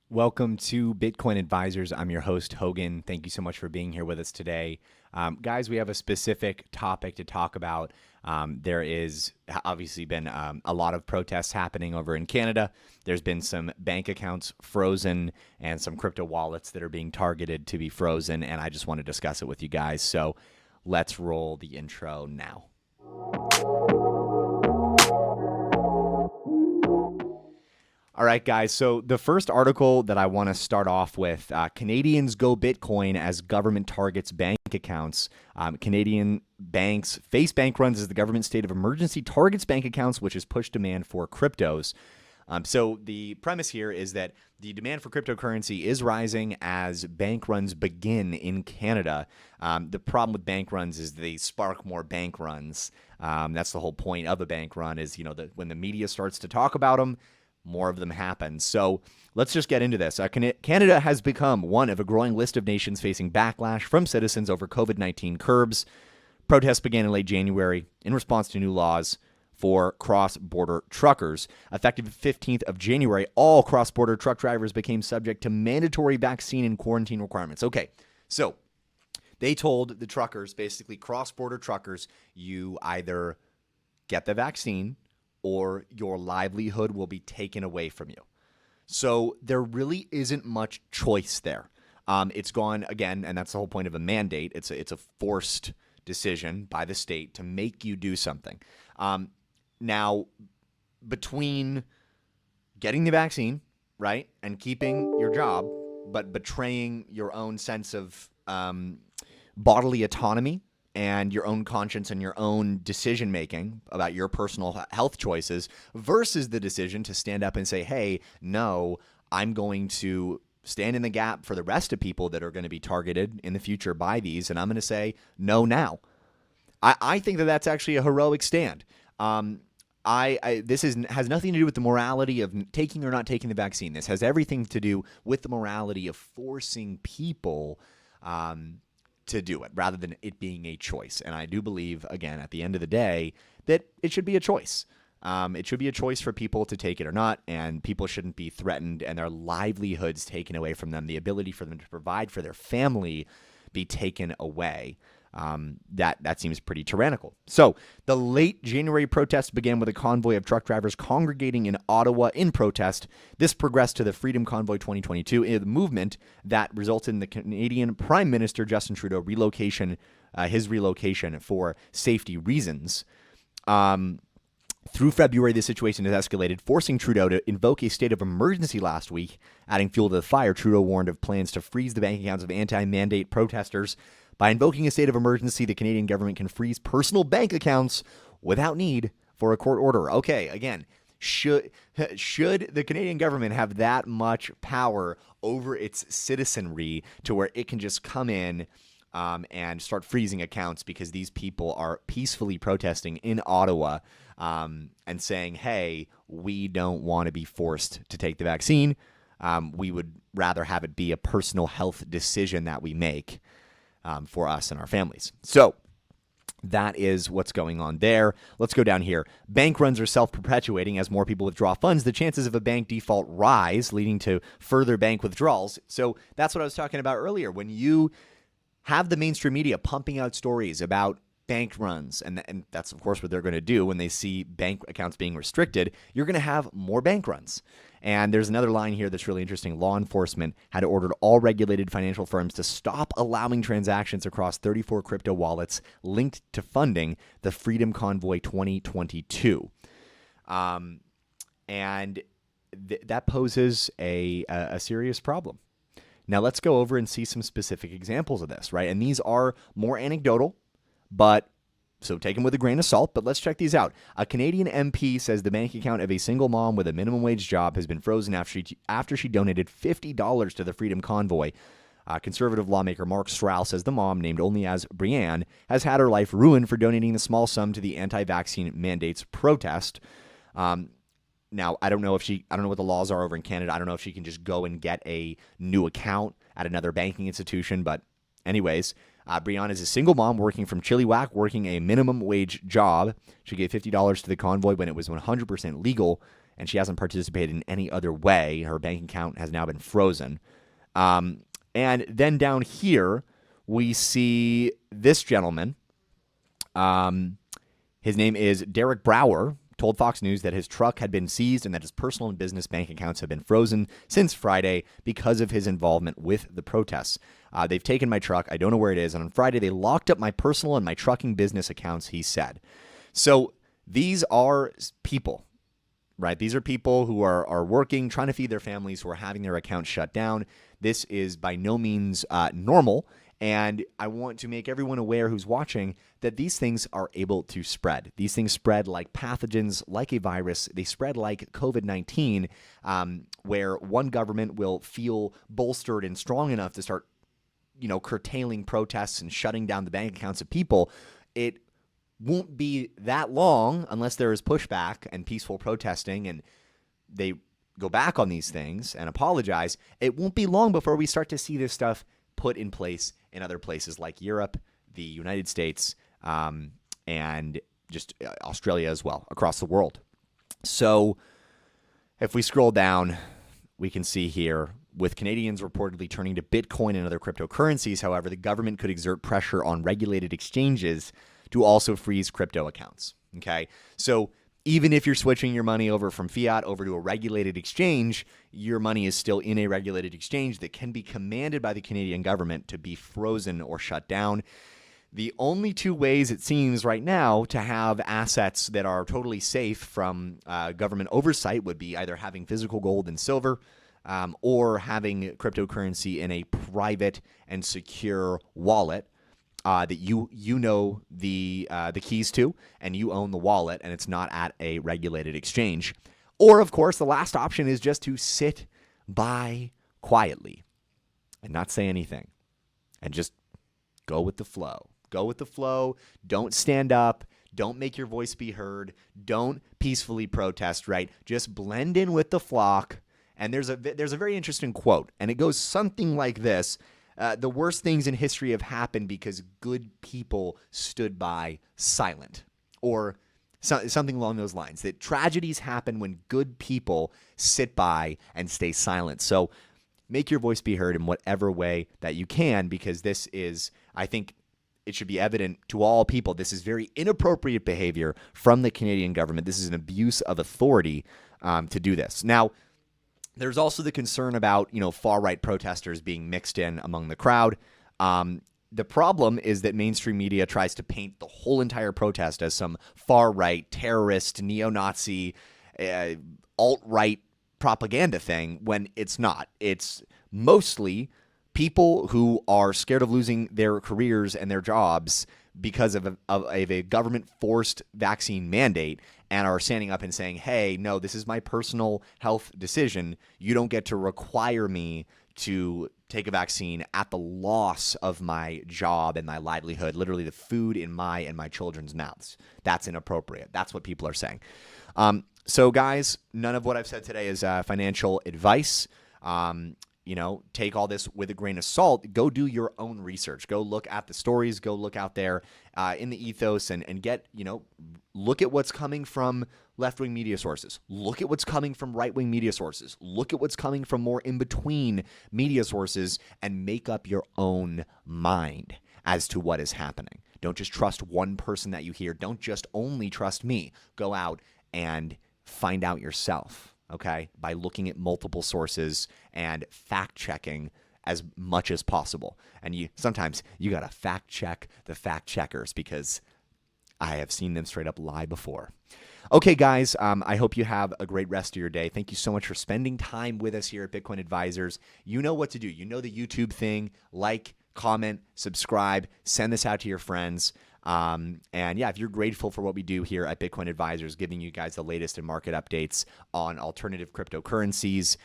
Welcome to Bitcoin Advisors. I'm your host, Hogan. Thank you so much for being here with us today. Guys, we have a specific topic to talk about. There is obviously been a lot of protests happening over in Canada. There's been some bank accounts frozen and some crypto wallets that are being targeted to be frozen, and I just want to discuss it with you guys. So let's roll the intro now. All right, guys. So the first article that I want to start off with, Canadians go Bitcoin as government targets bank accounts. Canadian banks face bank runs as the government state of emergency targets bank accounts, which has pushed demand for cryptos. So the premise here is that the demand for cryptocurrency is rising as bank runs begin in Canada. The problem with bank runs is they spark more bank runs. That's the whole point of a bank run is, when the media starts to talk about them, more of them happen. So let's just get into this. Canada has become one of a growing list of nations facing backlash from citizens over COVID-19 curbs. Protests began in late January in response to new laws for cross-border truckers. Effective 15th of January, all cross-border truck drivers became subject to mandatory vaccine and quarantine requirements. Okay, so they told the truckers, basically cross-border truckers, you either get the vaccine or your livelihood will be taken away from you. So there really isn't much choice there. It's gone, again, and that's the whole point of a mandate. It's a forced decision by the state to make you do something. Now, between getting the vaccine, right, and keeping your job, but betraying your own sense of bodily autonomy and your own conscience and your own decision-making about your personal health choices versus the decision to stand up and say, hey, no, I'm going to stand in the gap for the rest of people that are going to be targeted in the future by these, and I'm going to say no now. I think that that's actually a heroic stand. This has nothing to do with the morality of taking or not taking the vaccine. This has everything to do with the morality of forcing people to do it rather than it being a choice. And I do believe, again, at the end of the day, that it should be a choice. It should be a choice for people to take it or not, and people shouldn't be threatened and their livelihoods taken away from them, the ability for them to provide for their family be taken away. That seems pretty tyrannical. So the late January protests began with a convoy of truck drivers congregating in Ottawa in protest. This progressed to the Freedom Convoy 2022, a movement that resulted in the Canadian Prime Minister Justin Trudeau his relocation for safety reasons. Through February, the situation has escalated, forcing Trudeau to invoke a state of emergency last week. Adding fuel to the fire, Trudeau warned of plans to freeze the bank accounts of anti-mandate protesters. By invoking a state of emergency, the Canadian government can freeze personal bank accounts without need for a court order. Okay, again, should the Canadian government have that much power over its citizenry to where it can just come in and start freezing accounts because these people are peacefully protesting in Ottawa and saying, hey, we don't want to be forced to take the vaccine. We would rather have it be a personal health decision that we make for us and our families. So that is what's going on there. Let's go down here. Bank runs are self-perpetuating as more people withdraw funds. The chances of a bank default rise, leading to further bank withdrawals. So that's what I was talking about earlier. When you have the mainstream media pumping out stories about bank runs, and that's, of course, what they're going to do when they see bank accounts being restricted, you're going to have more bank runs. And there's another line here that's really interesting. Law enforcement had ordered all regulated financial firms to stop allowing transactions across 34 crypto wallets linked to funding the Freedom Convoy 2022. And that poses a serious problem. Now, let's go over and see some specific examples of this, right? And these are more anecdotal, but so take them with a grain of salt, but let's check these out. A Canadian MP says the bank account of a single mom with a minimum wage job has been frozen after she donated $50 to the Freedom Convoy. Conservative lawmaker Mark Strahl says the mom, named only as Brianne, has had her life ruined for donating the small sum to the anti-vaccine mandates protest. Now, I don't know what the laws are over in Canada. I don't know if she can just go and get a new account at another banking institution, but anyways, Brianna is a single mom working from Chilliwack, working a minimum wage job. She gave $50 to the convoy when it was 100% legal and she hasn't participated in any other way. Her bank account has now been frozen. And then down here, we see this gentleman. His name is Derek Brower, told Fox News that his truck had been seized and that his personal and business bank accounts have been frozen since Friday because of his involvement with the protests. They've taken my truck. I don't know where it is. And on Friday, they locked up my personal and my trucking business accounts, he said. So these are people, right? These are people who are working, trying to feed their families, who are having their accounts shut down. This is by no means normal. And I want to make everyone aware who's watching that these things are able to spread. These things spread like pathogens, like a virus. They spread like COVID-19, where one government will feel bolstered and strong enough to start, curtailing protests and shutting down the bank accounts of people. It won't be that long unless there is pushback and peaceful protesting and they go back on these things and apologize. It won't be long before we start to see this stuff put in place in other places like Europe, the United States, and just Australia as well, across the world. So if we scroll down, we can see here, with Canadians reportedly turning to Bitcoin and other cryptocurrencies, however, the government could exert pressure on regulated exchanges to also freeze crypto accounts. Okay, so even if you're switching your money over from fiat over to a regulated exchange, your money is still in a regulated exchange that can be commanded by the Canadian government to be frozen or shut down. The only two ways it seems right now to have assets that are totally safe from government oversight would be either having physical gold and silver or having cryptocurrency in a private and secure wallet that you know the keys to, and you own the wallet, and it's not at a regulated exchange. Or, of course, the last option is just to sit by quietly and not say anything and just go with the flow. Go with the flow. Don't stand up. Don't make your voice be heard. Don't peacefully protest, right? Just blend in with the flock. And there's a very interesting quote, and it goes something like this. The worst things in history have happened because good people stood by silent, or something along those lines, that tragedies happen when good people sit by and stay silent. So make your voice be heard in whatever way that you can, because this is, I think it should be evident to all people, this is very inappropriate behavior from the Canadian government. This is an abuse of authority to do this. Now, there's also the concern about, far-right protesters being mixed in among the crowd. The problem is that mainstream media tries to paint the whole entire protest as some far-right, terrorist, neo-Nazi, alt-right propaganda thing when it's not. It's mostly people who are scared of losing their careers and their jobs because of a government-forced vaccine mandate, and are standing up and saying, hey, no, this is my personal health decision. You don't get to require me to take a vaccine at the loss of my job and my livelihood, literally the food in my and my children's mouths. That's inappropriate. That's what people are saying. So, guys, none of what I've said today is financial advice. Take all this with a grain of salt. Go do your own research. Go look at the stories. Go look out there in the ethos and get, look at what's coming from left-wing media sources. Look at what's coming from right-wing media sources. Look at what's coming from more in-between media sources and make up your own mind as to what is happening. Don't just trust one person that you hear. Don't just only trust me. Go out and find out yourself. Okay, by looking at multiple sources and fact-checking as much as possible. And sometimes you got to fact-check the fact-checkers, because I have seen them straight up lie before. Okay, guys, I hope you have a great rest of your day. Thank you so much for spending time with us here at Bitcoin Advisors. You know what to do. You know the YouTube thing. Like, comment, subscribe, send this out to your friends. If you're grateful for what we do here at Bitcoin Advisors, giving you guys the latest in market updates on alternative cryptocurrencies.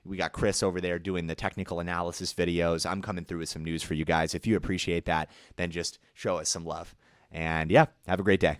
We got Chris over there doing the technical analysis videos. I'm coming through with some news for you guys. If you appreciate that, then just show us some love. And have a great day.